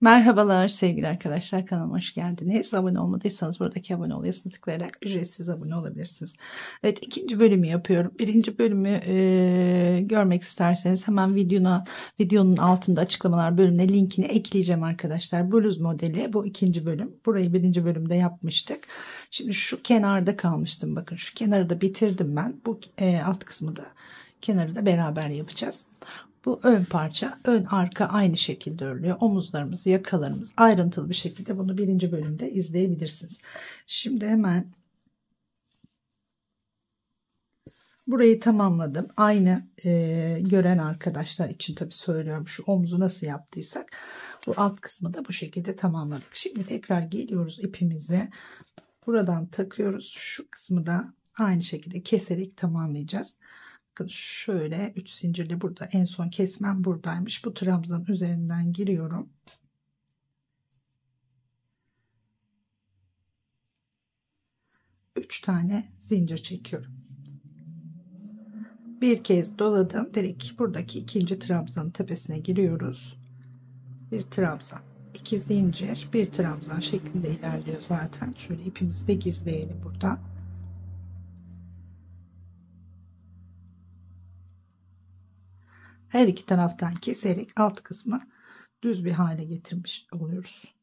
Merhabalar sevgili arkadaşlar, kanalıma hoş geldiniz. Abone olmadıysanız buradaki abone ol yazısını tıklayarak ücretsiz abone olabilirsiniz. Evet, ikinci bölümü yapıyorum. Birinci bölümü görmek isterseniz hemen videonun altında açıklamalar bölümüne linkini ekleyeceğim arkadaşlar. Bluz modeli bu ikinci bölüm. Burayı birinci bölümde yapmıştık. Şimdi şu kenarda kalmıştım. Bakın şu kenarı da bitirdim ben. Bu alt kısmı da, kenarı da beraber yapacağız. Bu ön parça, ön arka aynı şekilde örülüyor. Omuzlarımız, yakalarımız ayrıntılı bir şekilde bunu birinci bölümde izleyebilirsiniz. Şimdi hemen burayı tamamladım. Aynı gören arkadaşlar için tabii söylüyorum, şu omuzu nasıl yaptıysak bu alt kısmı da bu şekilde tamamladık. Şimdi tekrar geliyoruz ipimize. Buradan takıyoruz. Şu kısmı da aynı şekilde keserek tamamlayacağız. Bakın şöyle 3 zincirli, burada en son kesmem buradaymış. Bu trabzanın üzerinden giriyorum. Üç tane zincir çekiyorum. Bir kez doladım. Direkt buradaki ikinci trabzanın tepesine giriyoruz. Bir trabzan, iki zincir, bir trabzan şeklinde ilerliyor zaten. Şöyle ipimizi de gizleyelim burada. Her iki taraftan keserek alt kısmı düz bir hale getirmiş oluyoruz.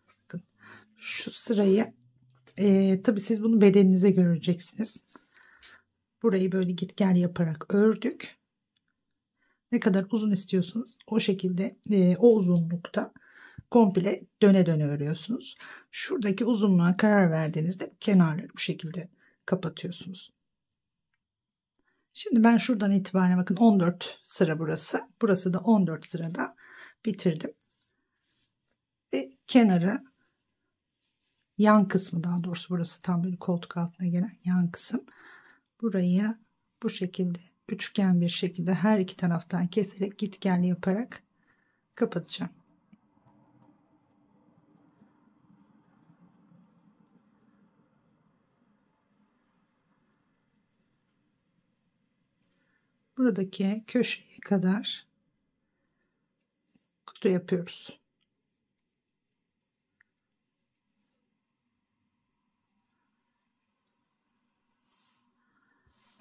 Bakın şu sırayı tabii siz bunu bedeninize göreceksiniz. Burayı böyle git gel yaparak ördük. Ne kadar uzun istiyorsunuz o şekilde o uzunlukta komple döne döne örüyorsunuz. Şuradaki uzunluğa karar verdiğinizde kenarları bu şekilde kapatıyorsunuz. Şimdi ben şuradan itibaren bakın 14 sıra burası. Burası da 14 sırada bitirdim. Ve kenarı, yan kısmı, daha doğrusu burası tam böyle koltuk altına gelen yan kısım. Burayı bu şekilde üçgen bir şekilde her iki taraftan keserek git gel yaparak kapatacağım. Buradaki köşeye kadar kutu yapıyoruz.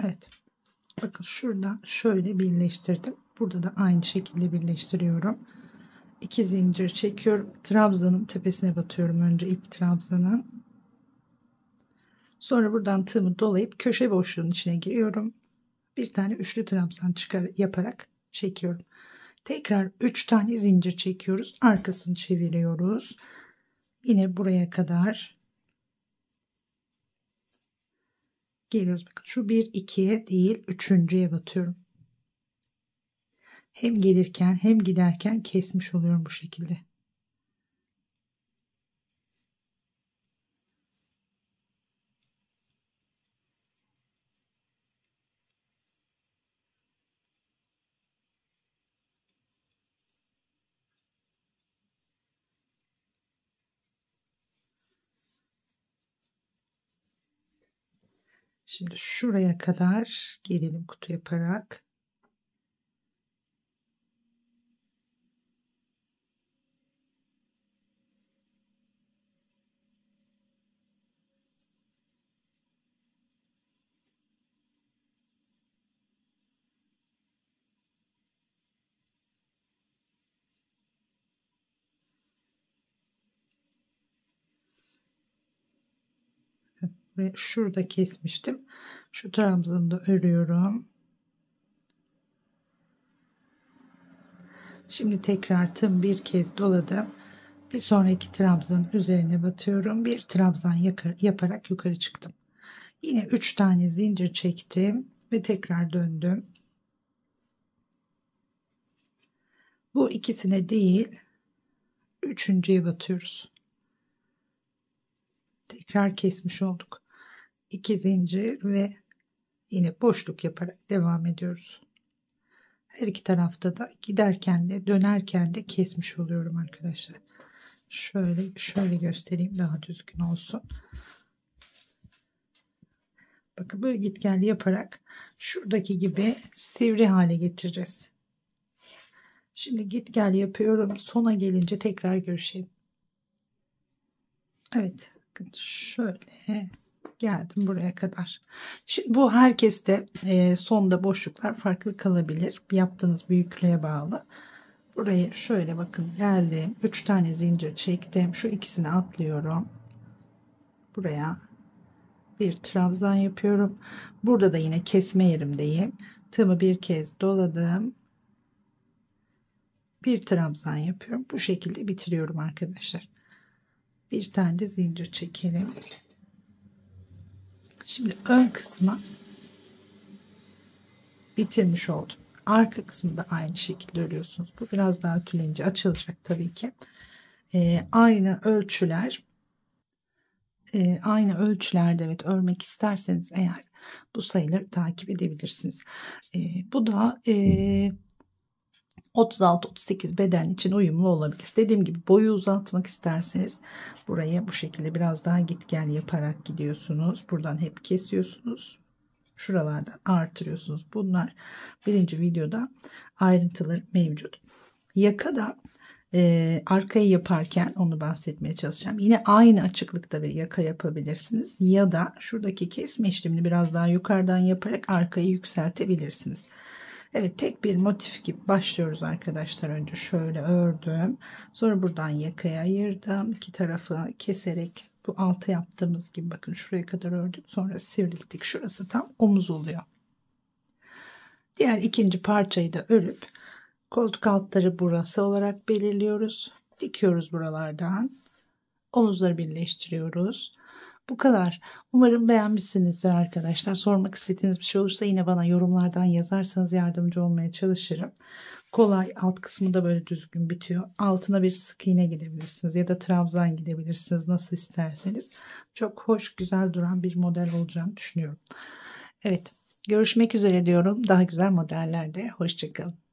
Evet. Bakın şuradan şöyle birleştirdim. Burada da aynı şekilde birleştiriyorum. 2 zincir çekiyorum. Trabzanın tepesine batıyorum önce, ilk trabzanın. Sonra buradan tığımı dolayıp köşe boşluğunun içine giriyorum. Bir tane üçlü trabzan yaparak çekiyorum. Tekrar 3 tane zincir çekiyoruz. Arkasını çeviriyoruz. Yine buraya kadar geliyoruz. Bakın şu 1 2'ye değil 3.'ye batıyorum. Hem gelirken hem giderken kesmiş oluyorum bu şekilde. Şimdi şuraya kadar gelelim kutu yaparak. Ve şurada kesmiştim. Şu trabzanı da örüyorum. Şimdi tekrar tığım bir kez doladım. Bir sonraki trabzanın üzerine batıyorum. Bir trabzan yaparak yukarı çıktım. Yine 3 tane zincir çektim ve tekrar döndüm. Bu ikisine değil, üçüncüye batıyoruz. Tekrar kesmiş olduk. 2 zincir ve yine boşluk yaparak devam ediyoruz. Her iki tarafta da giderken de dönerken de kesmiş oluyorum arkadaşlar. Şöyle göstereyim daha düzgün olsun. Bakın böyle git gel yaparak şuradaki gibi sivri hale getireceğiz. Şimdi git gel yapıyorum. Sona gelince tekrar görüşelim. Evet. Bakın şöyle geldim buraya kadar. Şimdi bu herkeste sonda boşluklar farklı kalabilir. Yaptığınız büyüklüğe bağlı. Buraya şöyle bakın geldim. 3 tane zincir çektim. Şu ikisini atlıyorum. Buraya bir trabzan yapıyorum. Burada da yine kesme yerimdeyim. Tığımı bir kez doladım. Bir trabzan yapıyorum. Bu şekilde bitiriyorum arkadaşlar. Bir tane de zincir çekelim. Şimdi ön kısmı bitirmiş oldum. Arka kısmı da aynı şekilde örüyorsunuz. Bu biraz daha tülenince açılacak tabii ki. Aynı ölçülerde evet örmek isterseniz eğer bu sayıları takip edebilirsiniz. Bu da 36-38 beden için uyumlu olabilir. Dediğim gibi boyu uzatmak isterseniz buraya bu şekilde biraz daha git gel yaparak gidiyorsunuz. Buradan hep kesiyorsunuz. Şuralardan artırıyorsunuz. Bunlar birinci videoda ayrıntıları mevcut. Yaka da arkayı yaparken onu bahsetmeye çalışacağım. Yine aynı açıklıkta bir yaka yapabilirsiniz. Ya da şuradaki kesme işlemini biraz daha yukarıdan yaparak arkayı yükseltebilirsiniz. Evet, tek bir motif gibi başlıyoruz arkadaşlar. Önce şöyle ördüm. Sonra buradan yakaya ayırdım. İki tarafı keserek bu altı yaptığımız gibi bakın şuraya kadar ördüm. Sonra sivrilttik. Şurası tam omuz oluyor. Diğer ikinci parçayı da örüp koltuk altları burası olarak belirliyoruz. Dikiyoruz buralardan. Omuzları birleştiriyoruz. Bu kadar. Umarım beğenmişsinizdir arkadaşlar. Sormak istediğiniz bir şey olursa yine bana yorumlardan yazarsanız yardımcı olmaya çalışırım. Kolay, alt kısmı da böyle düzgün bitiyor. Altına bir sık iğne gidebilirsiniz ya da trabzan gidebilirsiniz, nasıl isterseniz. Çok hoş, güzel duran bir model olacağını düşünüyorum. Evet, görüşmek üzere diyorum. Daha güzel modellerde. Hoşça kalın.